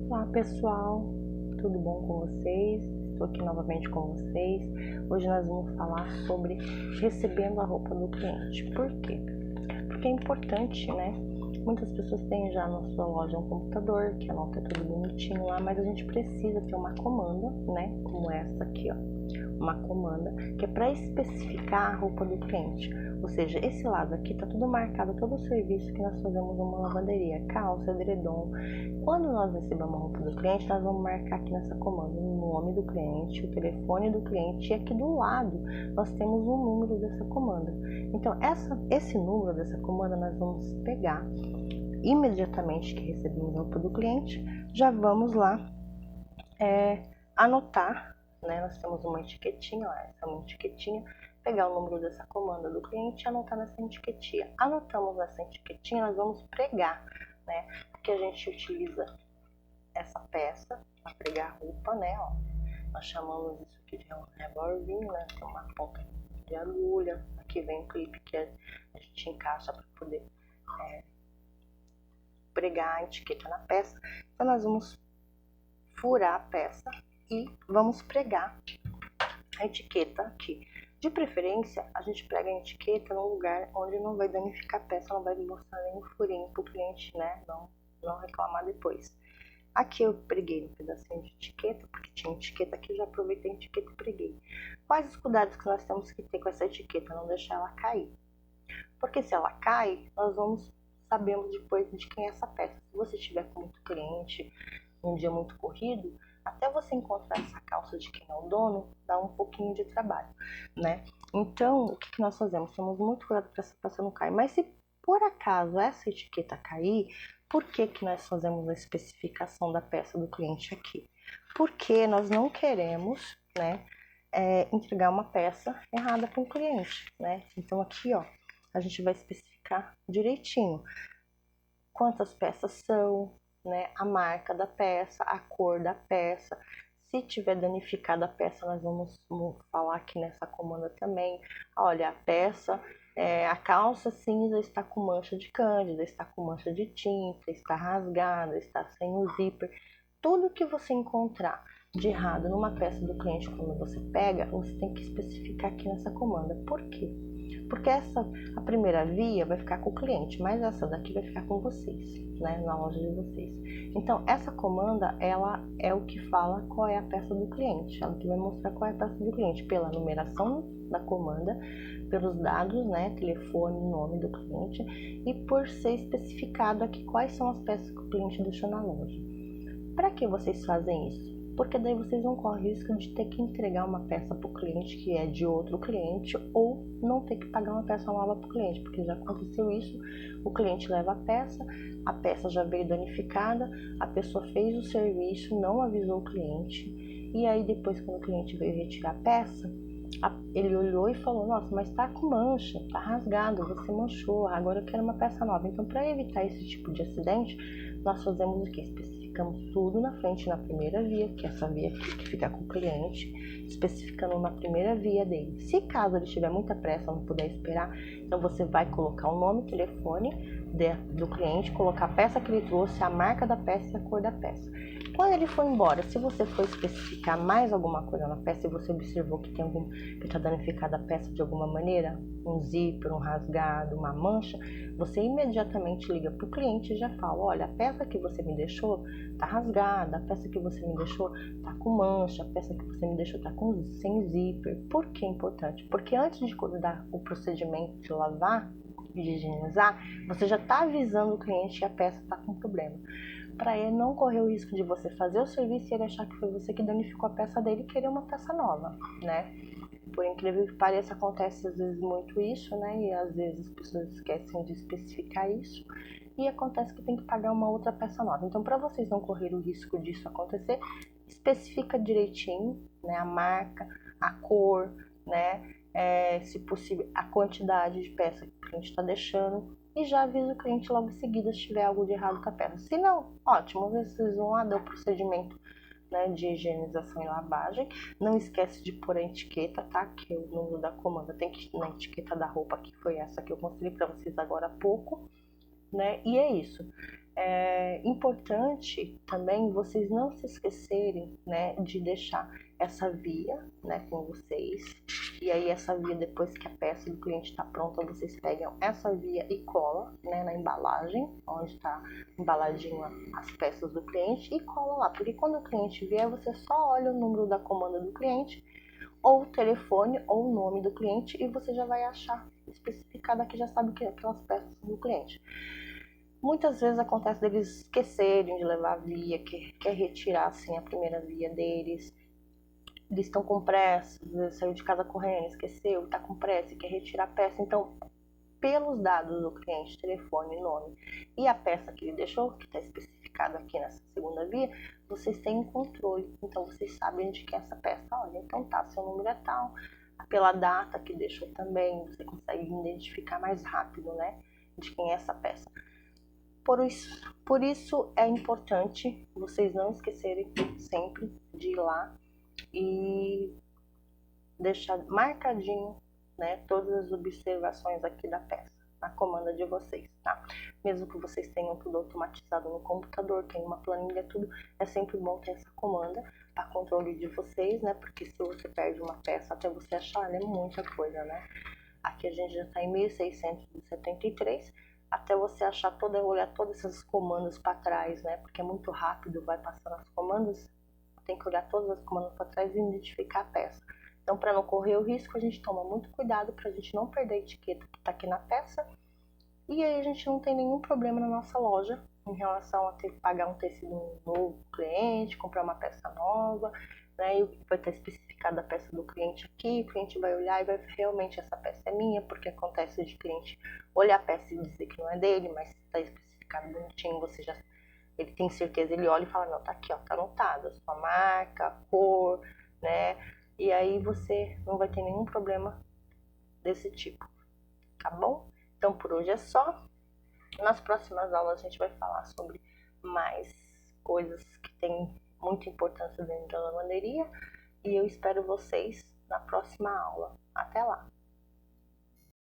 Olá pessoal, tudo bom com vocês? Estou aqui novamente com vocês. Hoje nós vamos falar sobre recebendo a roupa do cliente. Por quê? Porque é importante, né? Muitas pessoas têm já na sua loja um computador que anota tudo bonitinho lá, mas a gente precisa ter uma comanda, né? Como essa aqui, ó. Uma comanda que é para especificar a roupa do cliente. Ou seja, esse lado aqui tá tudo marcado, todo o serviço que nós fazemos numa lavanderia, calça, edredom. Quando nós recebemos a roupa do cliente, nós vamos marcar aqui nessa comanda o nome do cliente, o telefone do cliente, e aqui do lado nós temos o número dessa comanda. Então, esse número dessa comanda nós vamos pegar imediatamente que recebemos a roupa do cliente, já vamos lá anotar, né? Nós temos uma etiquetinha, ó, essa é uma etiquetinha, pegar o número dessa comanda do cliente e anotar nessa etiquetinha. Anotamos nessa etiquetinha, nós vamos pregar, né? Porque a gente utiliza essa peça para pregar a roupa, né? Ó, nós chamamos isso aqui de um reborzinho, né? Tem uma ponta de agulha, aqui vem o clipe que a gente encaixa para poder pregar a etiqueta na peça. Então nós vamos furar a peça e vamos pregar a etiqueta aqui. De preferência, a gente prega a etiqueta num lugar onde não vai danificar a peça, não vai mostrar nenhum furinho para o cliente, né? Não reclamar depois. Aqui eu preguei um pedacinho de etiqueta, porque tinha etiqueta aqui, já aproveitei a etiqueta e preguei. Quais os cuidados que nós temos que ter com essa etiqueta? Não deixar ela cair. Porque se ela cai, nós sabemos depois de quem é essa peça. Se você tiver com muito cliente, um dia muito corrido, até você encontrar essa calça de quem é o dono, dá um pouquinho de trabalho, né? Então, o que nós fazemos? Temos muito cuidado para essa peça não cair. Mas se por acaso essa etiqueta cair, por que nós fazemos a especificação da peça do cliente aqui? Porque nós não queremos, né, entregar uma peça errada para o cliente, né? Então aqui, ó, a gente vai especificar direitinho quantas peças são, né, a marca da peça, a cor da peça. Se tiver danificada a peça, nós vamos falar aqui nessa comanda também. Olha, a peça, a calça cinza está com mancha de cândida, está com mancha de tinta, está rasgada, está sem o zíper. Tudo que você encontrar de errado numa peça do cliente, quando você pega, você tem que especificar aqui nessa comanda. Por quê? Porque a primeira via vai ficar com o cliente, mas essa daqui vai ficar com vocês, né, na loja de vocês. Então, essa comanda, ela é o que fala qual é a peça do cliente. Ela que vai mostrar qual é a peça do cliente, pela numeração da comanda, pelos dados, né, telefone, nome do cliente, e por ser especificado aqui quais são as peças que o cliente deixou na loja. Para que vocês fazem isso? Porque daí vocês não correm o risco de ter que entregar uma peça para o cliente que é de outro cliente, ou não ter que pagar uma peça nova para o cliente, porque já aconteceu isso, o cliente leva a peça já veio danificada, a pessoa fez o serviço, não avisou o cliente, e aí depois quando o cliente veio retirar a peça, ele olhou e falou: nossa, mas tá com mancha, tá rasgado, você manchou, agora eu quero uma peça nova. Então, para evitar esse tipo de acidente, nós fazemos o que? Especificamos tudo na frente, na primeira via, que é essa via aqui que fica com o cliente, especificando na primeira via dele. Se caso ele tiver muita pressa, não puder esperar, então você vai colocar o nome, telefone do cliente, colocar a peça que ele trouxe, a marca da peça e a cor da peça. Quando ele for embora, se você for especificar mais alguma coisa na peça e você observou que tem que está danificada a peça de alguma maneira, um zíper, um rasgado, uma mancha, você imediatamente liga para o cliente e já fala: olha, a peça que você me deixou está rasgada, a peça que você me deixou está com mancha, a peça que você me deixou está sem zíper. Por que é importante? Porque antes de dar o procedimento de lavar e de higienizar, você já está avisando o cliente que a peça está com problema, para ele não correr o risco de você fazer o serviço e ele achar que foi você que danificou a peça dele e querer uma peça nova, né? Por incrível que pareça, acontece às vezes muito isso, né? E às vezes as pessoas esquecem de especificar isso e acontece que tem que pagar uma outra peça nova. Então, para vocês não correrem o risco disso acontecer, especifica direitinho, né, a marca, a cor, né, se possível, a quantidade de peça que o cliente está deixando, e já avisa o cliente logo em seguida se tiver algo de errado com a peça. Se não, ótimo, vocês vão lá dar o procedimento, né, de higienização e lavagem. Não esquece de pôr a etiqueta, tá? Que o número da comanda tem que ir na etiqueta da roupa, que foi essa que eu mostrei para vocês agora há pouco, né? E é isso. É importante também vocês não se esquecerem, né, de deixar essa via, né, com vocês. E aí essa via, depois que a peça do cliente está pronta, vocês pegam essa via e colam, né, na embalagem, onde está embaladinho as peças do cliente, e cola lá. Porque quando o cliente vier, você só olha o número da comanda do cliente, ou o telefone, ou o nome do cliente, e você já vai achar especificado aqui, já sabe que aquelas peças são do cliente. Muitas vezes acontece deles esquecerem de levar a via, quer retirar assim a primeira via deles. Eles estão com pressa, saiu de casa correndo, esqueceu, está com pressa e quer retirar a peça. Então, pelos dados do cliente, telefone, nome e a peça que ele deixou, que está especificado aqui nessa segunda via, vocês têm um controle. Então, vocês sabem de que é essa peça. Olha, então tá, seu número é tal. Pela data que deixou também, você consegue identificar mais rápido, né, de quem é essa peça. Por isso é importante vocês não esquecerem sempre de ir lá e deixar marcadinho, né, todas as observações aqui da peça, na comanda de vocês, tá? Mesmo que vocês tenham tudo automatizado no computador, tem uma planilha, tudo, é sempre bom ter essa comanda para controle de vocês, né? Porque se você perde uma peça até você achar, é muita coisa, né? Aqui a gente já está em 1673, até você achar olhar todas essas comandas para trás, né? Porque é muito rápido, vai passando as comandas, tem que olhar todas as comandas para trás e identificar a peça. Então, para não correr o risco, a gente toma muito cuidado para a gente não perder a etiqueta que está aqui na peça. E aí a gente não tem nenhum problema na nossa loja em relação a ter que pagar um tecido novo pro cliente, comprar uma peça nova, né? E vai estar especificada a peça do cliente aqui, o cliente vai olhar e vai ver, realmente essa peça é minha, porque acontece de cliente olhar a peça e dizer que não é dele, mas está especificado bonitinho, você já, ele tem certeza, ele olha e fala, não, tá aqui, ó, tá anotado a sua marca, a cor, né? E aí você não vai ter nenhum problema desse tipo, tá bom? Então por hoje é só. Nas próximas aulas a gente vai falar sobre mais coisas que têm muita importância dentro da lavanderia. E eu espero vocês na próxima aula. Até lá!